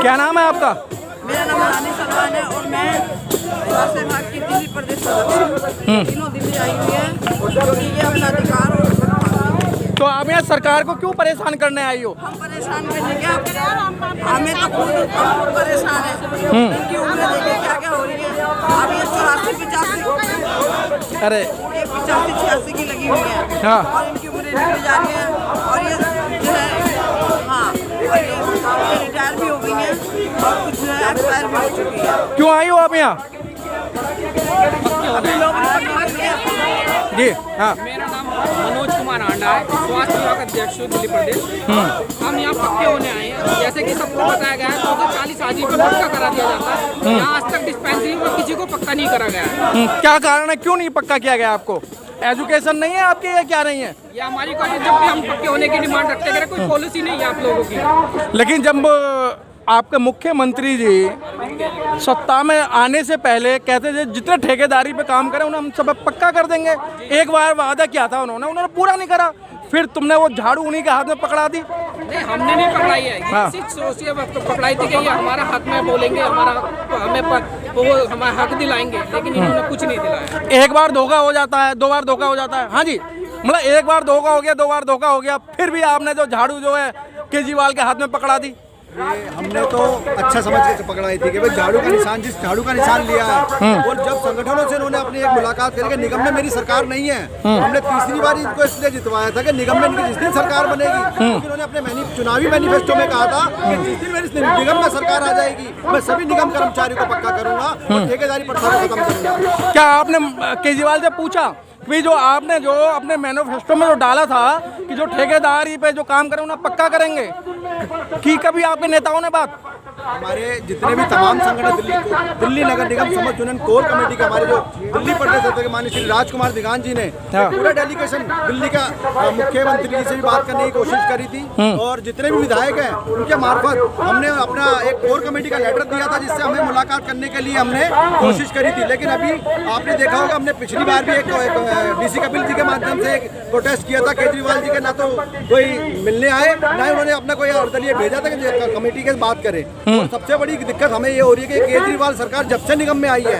क्या नाम है आपका? मेरा नाम रानी सलमान है और मैं स्वास्थ्य विभाग की दिल्ली प्रदेश सदस्य तीनों दिल्ली आई हुई है क्योंकि ये अपना अधिकार और तो आप यहाँ सरकार को क्यों परेशान करने आई हो? हम परेशान करने क्या, हमें तो खुद परेशान है। इनकी उम्र देखिए क्या क्या हो रही है। अब ये 84-85 अरे ये 85-86 की लगी हुई है। हाँ। और इनकी उम्र निकल जा रही है और ये जो है हाँ और ये रिटायर भी हो गई है और कुछ जो है एक्सपायर भी हो चुकी है। क्यों आई हो आप यहाँ? अभी लोग जी हाँ। मेरा नाम मनोज कुमार आंडा है, स्वास्थ्य विभाग अध्यक्ष हूँ दिल्ली प्रदेश। हम यहाँ पक्के होने आए हैं। जैसे कि सबको बताया गया है 240 आदमी को पक्का करा दिया जाता है। यहाँ आज तक डिस्पेंसरी में किसी को पक्का नहीं करा गया है। क्या कारण है, क्यों नहीं पक्का किया गया आपको? एजुकेशन नहीं है आपकी या क्या नहीं है? ये हमारी कोई जब भी हम पक्के होने की डिमांड रखते हैं कोई पॉलिसी नहीं है आप लोगों की। लेकिन जब आपके मुख्यमंत्री जी सत्ता में आने से पहले कहते थे जितने ठेकेदारी पे काम करें उन्हें हम सब पक्का कर देंगे। एक बार वादा किया था उन्होंने पूरा नहीं करा। फिर तुमने वो झाड़ू उन्हीं के हाथ में पकड़ा दी। नहीं, हमने नहीं पकड़ाई है। हाँ। सोचिए पकड़ाई थी कि ये हमारा हक में बोलेंगे, हमें हमारा हक दिलाएंगे, लेकिन इन्होंने कुछ नहीं दिलाया। एक बार धोखा हो जाता है, 2 बार धोखा हो जाता है। हाँ जी, मतलब एक बार धोखा हो गया, 2 बार धोखा हो गया, फिर भी आपने जो झाड़ू जो है केजरीवाल के हाथ में पकड़ा दी। ये हमने तो अच्छा समझ के पकड़ाई थी कि भाई झाड़ू का निशान, जिस झाड़ू का निशान लिया है और जब संगठनों से इन्होंने अपनी एक मुलाकात करी कि निगम में मेरी सरकार नहीं है, हमने तीसरी बार इनको इसलिए जितवाया था कि निगम में इनकी जिस दिन सरकार बनेगी, क्योंकि इन्होंने अपने चुनावी मैनिफेस्टो में कहा था कि जिस दिन मेरी निगम में सरकार आ जाएगी मैं सभी निगम कर्मचारियों को पक्का करूंगा और ठेकेदारी प्रथा को खत्म करूंगा। क्या आपने केजरीवाल से पूछा कि जो आपने जो अपने मैनिफेस्टो में जो डाला था कि जो ठेकेदारी पे जो काम करें उन्हें पक्का करेंगे, कि कभी आपके नेताओं ने बात? हमारे जितने भी तमाम संगठन दिल्ली नगर निगम समझ चुनन कोर कमेटी के हमारे जो दिल्ली प्रदेश अध्यक्ष माननीय श्री राजकुमार दिगान जी ने पूरा डेलीगेशन दिल्ली का मुख्यमंत्री जी से भी बात करने की कोशिश करी थी और जितने भी विधायक हैं उनके मार्फत हमने अपना एक कोर कमेटी का लेटर दिया था जिससे हमें मुलाकात करने के लिए हमने कोशिश करी थी। लेकिन अभी आपने देखा होगा हमने पिछली बार भी एक डीसी कपिल जी के माध्यम से एक प्रोटेस्ट किया था केजरीवाल जी के, ना तो कोई मिलने आए ना ही उन्होंने अपना कोई अर्दलीय भेजा था कि कमेटी के बात करें। और सबसे बड़ी दिक्कत हमें ये हो रही है कि केजरीवाल सरकार जब से निगम में आई है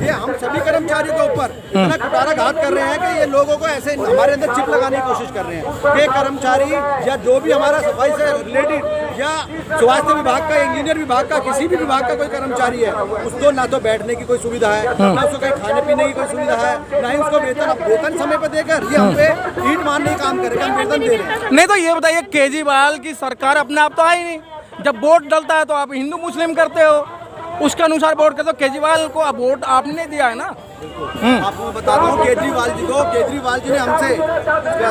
ये हम सभी कर्मचारियों के ऊपर इतना कुटाराघात कर रहे हैं कि ये लोगों को ऐसे हमारे अंदर चिप लगाने की कोशिश कर रहे हैं कि कर्मचारी या जो भी हमारा सफाई से रिलेटेड या स्वास्थ्य विभाग का, इंजीनियर विभाग का, किसी भी विभाग का कोई कर्मचारी है उसको ना तो बैठने की कोई सुविधा है, ना उसको कहीं खाने पीने की कोई सुविधा है, ना ही उसको वेतन समय पर देकर ये हम पे ईंट मारने का काम करेगा, हम वेतन दे रहे हैं। नहीं तो ये बताइए, केजरीवाल की सरकार अपने आप तो आई नहीं। जब वोट डलता है तो आप हिंदू मुस्लिम करते हो, उसके अनुसार वोट करते हो। केजरीवाल को अब वोट आपने नहीं दिया है ना। आपको बताता हूँ केजरीवाल जी ने हमसे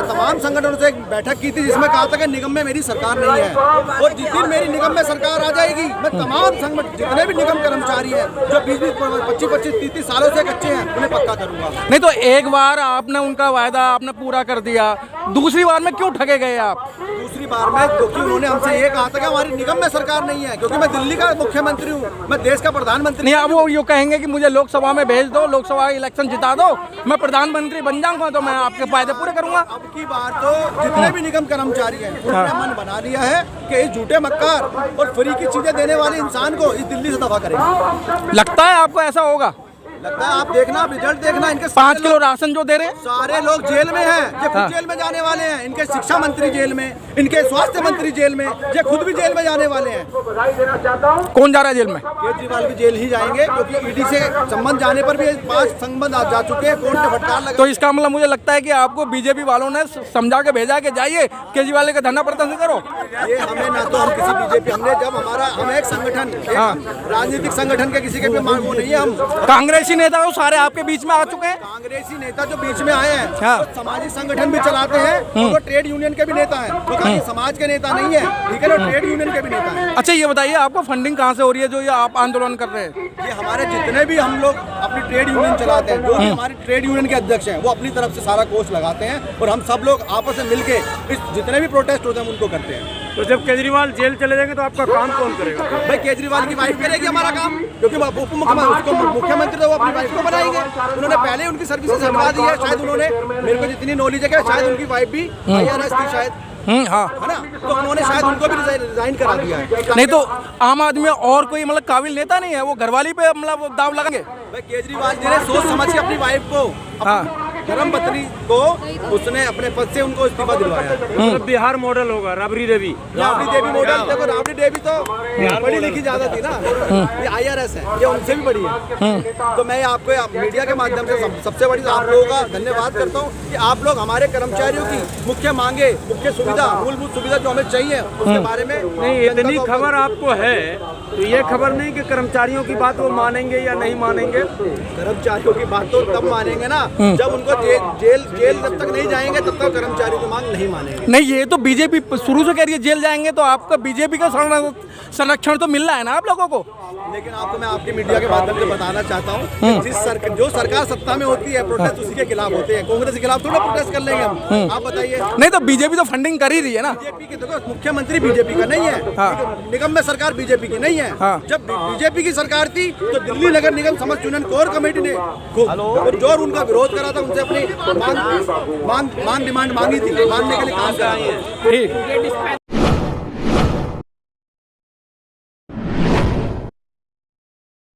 तमाम संगठनों से एक बैठक की थी जिसमें कहा था कि निगम में मेरी सरकार नहीं है और जिस दिन मेरी निगम में सरकार आ जाएगी मैं तमाम संगठन जितने भी निगम कर्मचारी हैं जो 20-25, 30 सालों से कच्चे हैं उन्हें पक्का करूंगा। नहीं तो एक बार आपने उनका वायदा आपने पूरा कर दिया, दूसरी बार में क्यों ठगे गए आप? दूसरी बार में क्योंकि उन्होंने हमसे ये कहा था कि हमारी निगम में सरकार नहीं है, क्योंकि मैं दिल्ली का मुख्यमंत्री हूँ, मैं देश का प्रधानमंत्री नहीं। अब वो ये कहेंगे कि मुझे लोकसभा में भेज दो, लोकसभा इलेक्शन जिता दो, मैं प्रधानमंत्री बन जाऊंगा तो मैं आपके फायदे पूरे करूंगा। अब की बार तो जितने भी निगम कर्मचारी हैं उन्होंने मन बना लिया है कि इस झूठे मक्कार और फ्री की चीजें देने वाले इंसान को इस दिल्ली से दफा करेंगे। लगता है आपको ऐसा होगा? लगता है आप देखना, रिजल्ट देखना। इनके 5 किलो राशन जो दे रहे हैं सारे लोग जेल में हैं, ये खुद जेल में जाने वाले हैं। इनके शिक्षा मंत्री जेल में, इनके स्वास्थ्य मंत्री जेल में, ये खुद भी जेल में जाने वाले हैं। कौन जा रहा है जेल में? केजरीवाल भी जेल ही जाएंगे क्योंकि ईडी से संबंध जाने पर भी 5 संबंध जा चुके हैं, कोर्ट ने फटकार लगा। तो इसका मतलब मुझे लगता है कि आपको बीजेपी वालों ने समझा के भेजा कि जाइए केजरीवाल का धरना प्रदर्शन करो। ये हमें ना तो हम किसी बीजेपी, हमने जब हम एक संगठन, राजनीतिक संगठन के किसी के भी मांग वो नहीं है। हम कांग्रेसी नेता तो सारे आपके बीच में आ चुके हैं। कांग्रेसी नेता जो बीच में आए हैं वो सामाजिक संगठन भी चलाते हैं, वो ट्रेड यूनियन के भी नेता हैं, वो खाली समाज के नेता नहीं है, ठीक है ना, ट्रेड यूनियन के भी नेता हैं। अच्छा ये बताइए, आपको फंडिंग कहाँ से हो रही है जो ये आप आंदोलन कर रहे हैं? ये हमारे जितने भी हम लोग अपनी ट्रेड यूनियन चलाते हैं, जो भी हमारे ट्रेड यूनियन के अध्यक्ष हैं वो अपनी तरफ से सारा कोर्स लगाते हैं और हम सब लोग आपस में मिलके इस जितने भी प्रोटेस्ट होते हैं उनको करते हैं। तो जब केजरीवाल जेल चले जाएंगे तो आपका काम कौन करेगा? भाई केजरीवाल की वाइफ करेगी हमारा काम, क्योंकि उप मुख्यमंत्री तो वो अपनी वाइफ को बनाएंगे। उन्होंने पहले ही उनकी सर्विसेज हटवा दी है, शायद उन्होंने, मेरे को जितनी नॉलेज है कि शायद उनकी वाइफ भी IRS थी शायद। हाँ। है ना, तो उन्होंने शायद उनको भी रिजाइन करा दिया है। नहीं तो आम आदमी में और कोई मतलब काबिल नेता नहीं है, वो घरवाली पे मतलब दाव लगाएंगे। भाई केजरीवाल जी ने सोच समझ के अपनी वाइफ को, हाँ। धर्म पत्नी को उसने अपने पद से उनको इस्तीफा दिलवाया। मतलब बिहार मॉडल होगा राबड़ी देवी। राबड़ी देवी मॉडल, देखो राबड़ी देवी तो पढ़ी लिखी ज्यादा थी ना, ये IRS है, ये उनसे भी बड़ी है। तो मैं आपको मीडिया के माध्यम से सबसे बड़ी आप लोगों का धन्यवाद करता हूँ कि आप लोग हमारे कर्मचारियों की मुख्य मांगे, मुख्य सुविधा, मूलभूत सुविधा जो हमें चाहिए उसके बारे में नहीं, इतनी खबर आपको है तो ये खबर नहीं कि कर्मचारियों की बात वो मानेंगे या नहीं मानेंगे। कर्मचारियों की बात तो तब मानेंगे ना जब उनको जेल जब तक नहीं जाएंगे तब तक कर्मचारियों की मांग नहीं मानेंगे। नहीं, ये तो बीजेपी शुरू से कह रही है जेल जाएंगे, तो आपका बीजेपी का संरक्षण तो मिल रहा है ना आप लोगों को। लेकिन आपको मैं आपकी मीडिया के माध्यम से बताना चाहता हूँ जो सरकार सत्ता में होती है प्रोटेस्ट उसी के खिलाफ होते हैं, कांग्रेस के खिलाफ थोड़ा प्रोटेस्ट कर लेंगे हम। आप बताइए। नहीं तो बीजेपी तो फंडिंग कर ही रही है ना। बीजेपी की देखो मुख्यमंत्री बीजेपी का नहीं है, हाँ। निगम में सरकार बीजेपी की नहीं है। हाँ। जब बीजेपी की सरकार थी तो दिल्ली नगर निगम समाज चुनाव कोर कमेटी ने जो उनका विरोध करा था, उनसे अपनी डिमांड मांगी थी, मानने के लिए काम करा है। ठीक।